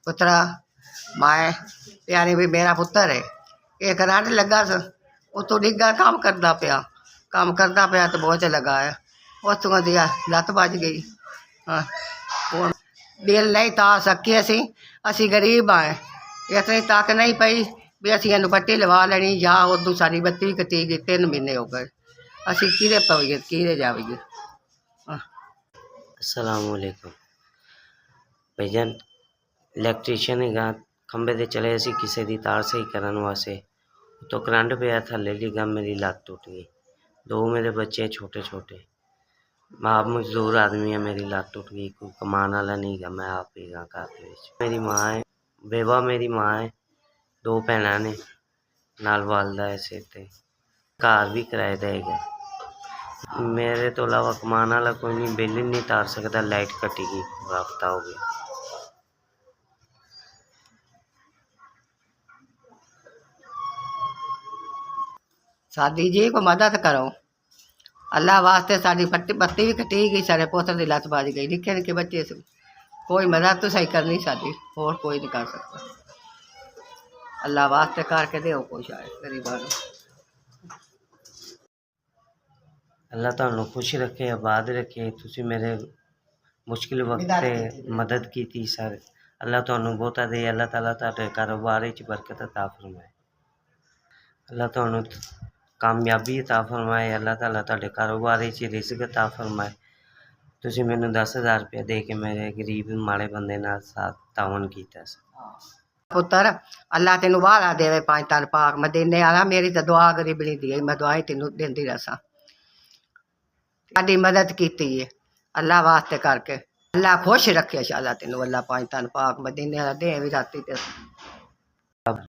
पुत्रा मैं प्यारे भी मेरा पुत्तर है ये करंट लगा स उतों डिग्गा काम करता पिया तो बहुत लगा है उतों दिया लत्त बज गई। हाँ हुण बिल नहीं तार सके असी गरीब आए इतनी तक नहीं पई भी असी इनू पट्टी लवा लेनी या उदू सारी बत्ती कटी गई 3 महीने हो गए असी किहदे पईए किहदे जावीए। अस्सलामुअलैकुम भाईजान इलैक्ट्रीशियन हैगा खंबे ते चले असी किसी दी तार सही करन वास्ते तो करंट पिया थल्ले डिग्गा मेरी लत्त टुट गई। 2 मेरे बच्चे छोटे छोटे आप मजदूर आदमी है मेरी लत्त टुट गई कोई कमान वाला नहीं गा मैं आप ही गा घर दे विच। मेरी माँ है बेवा मेरी माँ है 2 भैणां ने नाल वालदा है सिर ते घर भी किराए दा है। मेरे तो अलावा कमान वाला कोई नहीं बिल ही नहीं तार सकता लाइट कटी गई पूरा हफ्ता हो गया। साडी जी को मदद करो अल्लाह वास्ते साडी पट्टी बत्ती भी कटी गई सारे पुत्र की लत्त बज गई निक्के निक्के बच्चे से कोई मदद तो सही करनी साडी होर कोई नहीं कर सकता। अल्लाह वास्ते करके दो कुछ आए गरीबां नूं। अल्लाह तुहानू खुश रखे आबाद रखे तुसी मेरे मुश्किल वक्त ते मदद की थी सर अल्लाह तुहानू बहुता दे अल्लाह ताला तुहाडे कारोबार विच बरकत अता फरमाए अल्लाह तुहानू कामयाबी अता फरमाए अल्लाह ताला तुहाडे कारोबार विच रिज़्क अता फरमाए। तुसी मैनू 10,000 रुपया दे के मेरे गरीब माड़े बंदे नाल साथ तावन कीता पुत्र अल्लाह तेनू वाला देवे 5 तन पाक मदीने वाला मेरी तो दुआ गरीबनी दी मैं दुआई तेनू देंदी रसा साडी मदद की है अल्लाह वास्ते करके अल्लाह खुश रखे अल्लाह तेनू अल्लाह 5 तन पाक मदीने वाला दे भी राती ते